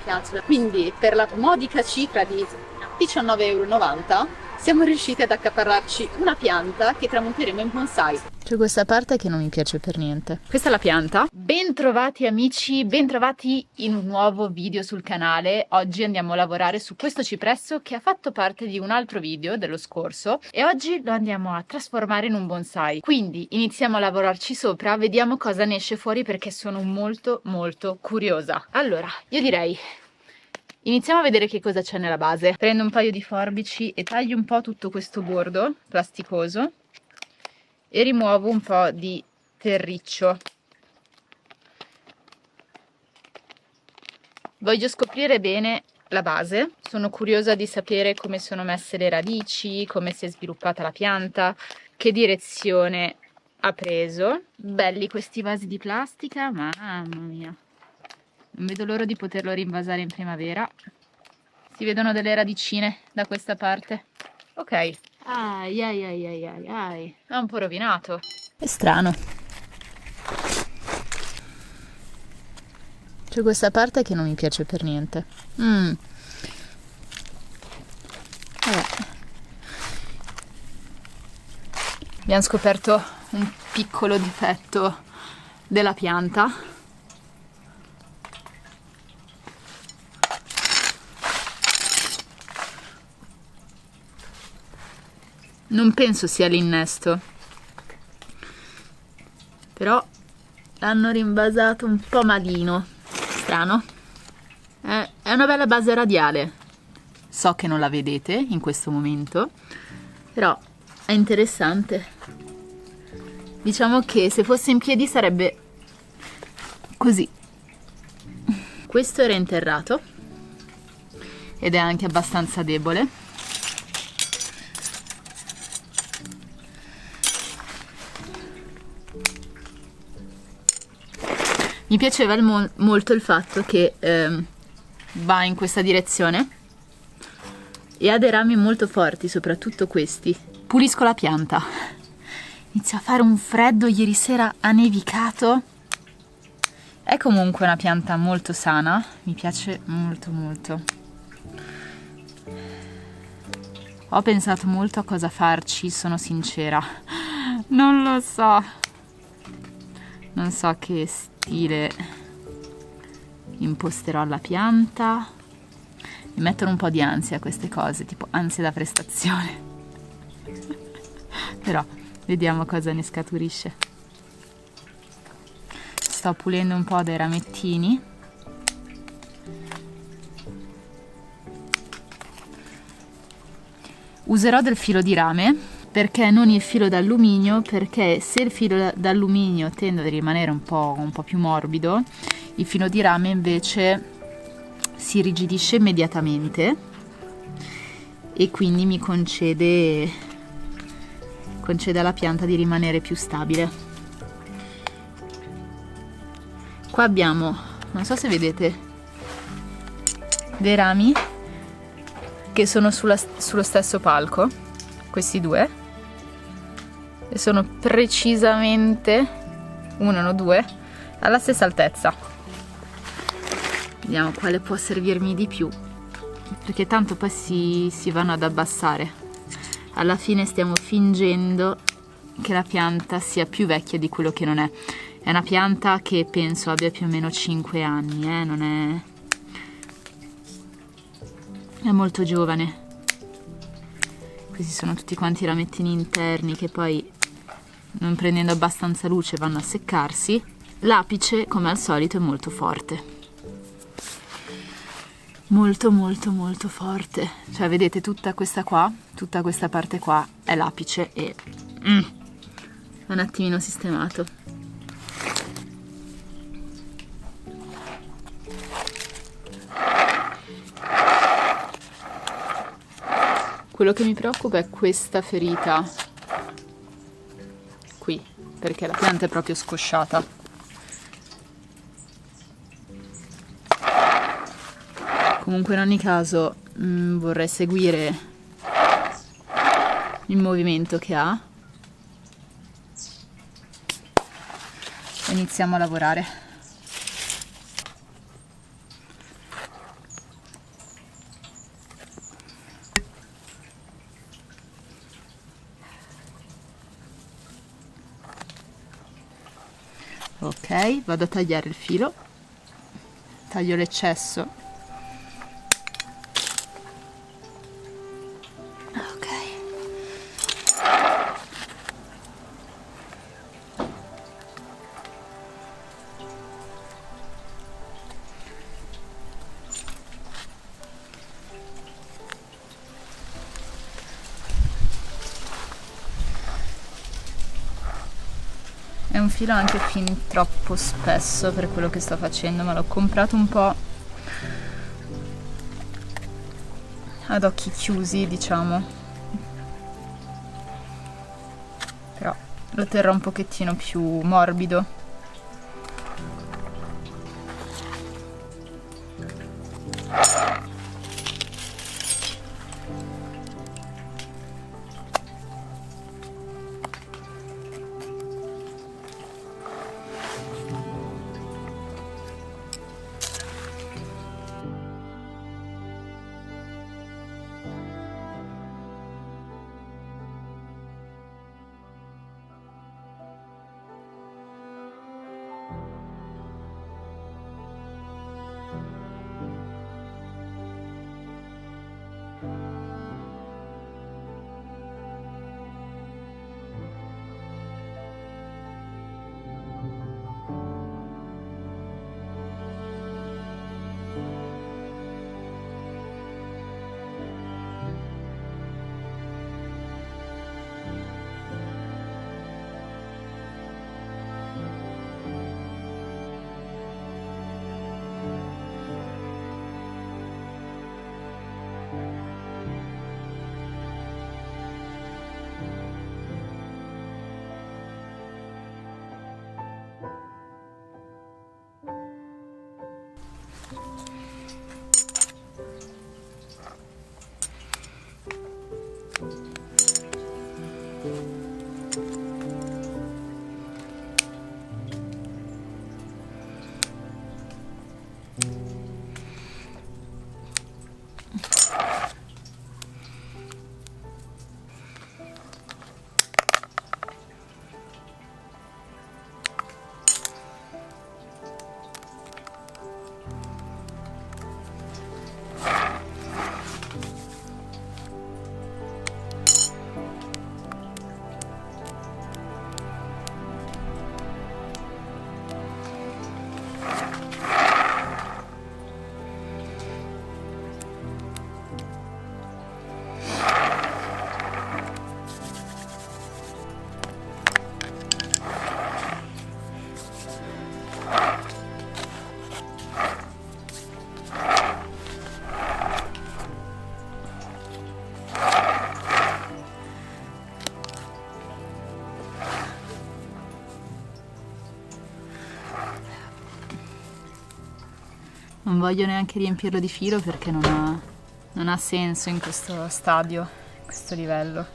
piace. Quindi per la modica cifra di 19,90 € siamo riusciti ad accaparrarci una pianta che tramonteremo in bonsai. C'è questa parte che non mi piace per niente. Questa è la pianta. Bentrovati amici, bentrovati in un nuovo video sul canale. Oggi andiamo a lavorare su questo cipresso che ha fatto parte di un altro video dello scorso e oggi lo andiamo a trasformare in un bonsai. Quindi iniziamo a lavorarci sopra, vediamo cosa ne esce fuori perché sono molto curiosa. Allora, io direi iniziamo a vedere che cosa c'è nella base. Prendo un paio di forbici e taglio un po' tutto questo bordo plasticoso e rimuovo un po' di terriccio. Voglio scoprire bene la base, sono curiosa di sapere come sono messe le radici, come si è sviluppata la pianta, che direzione ha preso. Belli questi vasi di plastica, mamma mia! Non vedo l'ora di poterlo rinvasare in primavera. Si vedono delle radicine da questa parte. Ok. Ai. È un po' rovinato. È strano. C'è questa parte che non mi piace per niente. Abbiamo scoperto un piccolo difetto della pianta. Non penso sia l'innesto, però l'hanno rinvasato un po' malino. Strano. È una bella base radiale. So che non la vedete in questo momento, però è interessante. Diciamo che se fosse in piedi sarebbe così. Questo era interrato ed è anche abbastanza debole. Mi piaceva molto il fatto che va in questa direzione e ha dei rami molto forti, soprattutto questi. Pulisco la pianta. Inizia a fare un freddo, ieri sera ha nevicato. È comunque una pianta molto sana, mi piace molto. Ho pensato molto a cosa farci, sono sincera. Non lo so. Non so che stile imposterò alla pianta. Mi mettono un po' di ansia queste cose, tipo ansia da prestazione. Però vediamo cosa ne scaturisce. Sto pulendo un po' dei ramettini. Userò del filo di rame. Perché non il filo d'alluminio? Perché se il filo d'alluminio tende a rimanere un po' più morbido, il filo di rame invece si irrigidisce immediatamente e quindi mi concede alla pianta di rimanere più stabile. Qua abbiamo, non so se vedete, dei rami che sono sullo stesso palco, questi due. E sono precisamente, due, alla stessa altezza. Vediamo quale può servirmi di più, perché tanto poi si vanno ad abbassare. Alla fine stiamo fingendo che la pianta sia più vecchia di quello che non è. È una pianta che penso abbia più o meno 5 anni, non è molto giovane. Questi sono tutti quanti i ramettini interni che poi, non prendendo abbastanza luce, vanno a seccarsi. L'apice, come al solito, è molto forte. Molto forte. Cioè, vedete, tutta questa parte qua è l'apice e è un attimino sistemato. Quello che mi preoccupa è questa ferita qui, perché la pianta è proprio scosciata. Comunque in ogni caso vorrei seguire il movimento che ha. Iniziamo a lavorare. Ok, vado a tagliare il filo, taglio l'eccesso. Ok. È un filo anche fin troppo spesso per quello che sto facendo, ma l'ho comprato un po' ad occhi chiusi, diciamo. Però lo terrò un pochettino più morbido. Non voglio neanche riempirlo di filo perché non ha senso in questo stadio, in questo livello.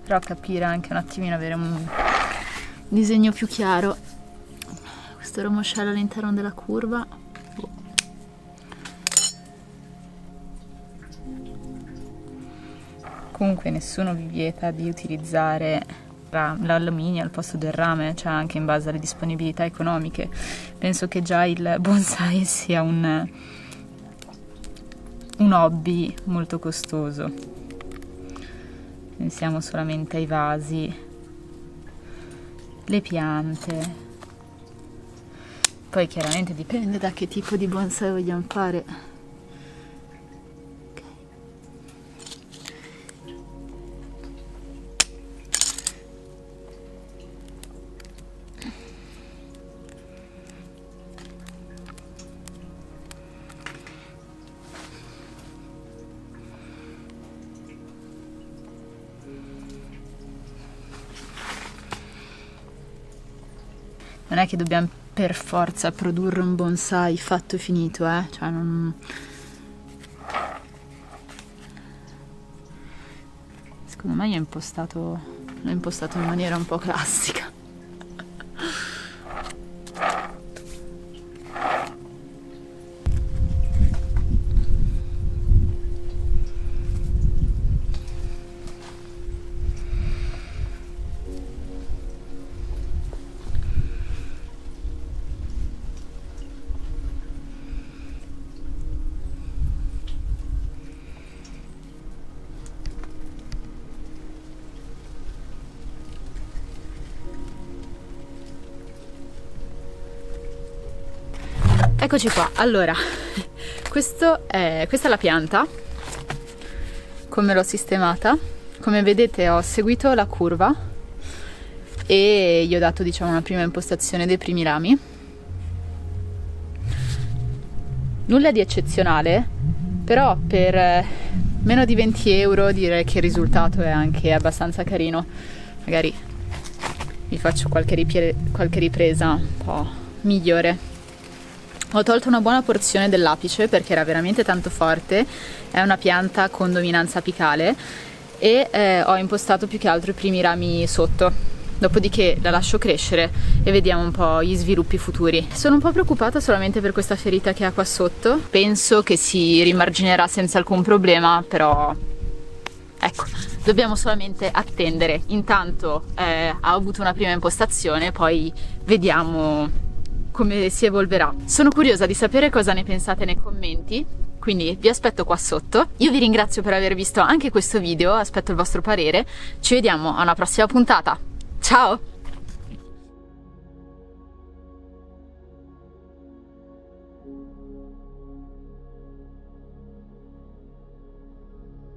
Però capire anche un attimino, avere un disegno più chiaro. Questo ramoscello all'interno della curva. Comunque nessuno vi vieta di utilizzare l'alluminio al posto del rame, cioè anche in base alle disponibilità economiche. Penso che già il bonsai sia un hobby molto costoso. Pensiamo solamente ai vasi, le piante. Poi chiaramente dipende da che tipo di bonsai vogliamo fare. Non è che dobbiamo per forza produrre un bonsai fatto e finito, cioè non... Secondo me l'ho impostato in maniera un po' classica. Eccoci qua. Allora, questa è la pianta, come l'ho sistemata. Come vedete ho seguito la curva e gli ho dato, diciamo, una prima impostazione dei primi rami. Nulla di eccezionale, però per meno di 20 euro direi che il risultato è anche abbastanza carino. Magari vi faccio qualche ripresa un po' migliore. Ho tolto una buona porzione dell'apice perché era veramente tanto forte, è una pianta con dominanza apicale, e ho impostato più che altro i primi rami sotto. Dopodiché la lascio crescere e vediamo un po' gli sviluppi futuri. Sono un po' preoccupata solamente per questa ferita che ha qua sotto. Penso che si rimarginerà senza alcun problema, però ecco, dobbiamo solamente attendere. Intanto ha avuto una prima impostazione, poi vediamo come si evolverà. Sono curiosa di sapere cosa ne pensate nei commenti, quindi vi aspetto qua sotto. Io vi ringrazio per aver visto anche questo video, aspetto il vostro parere. Ci vediamo a una prossima puntata. Ciao!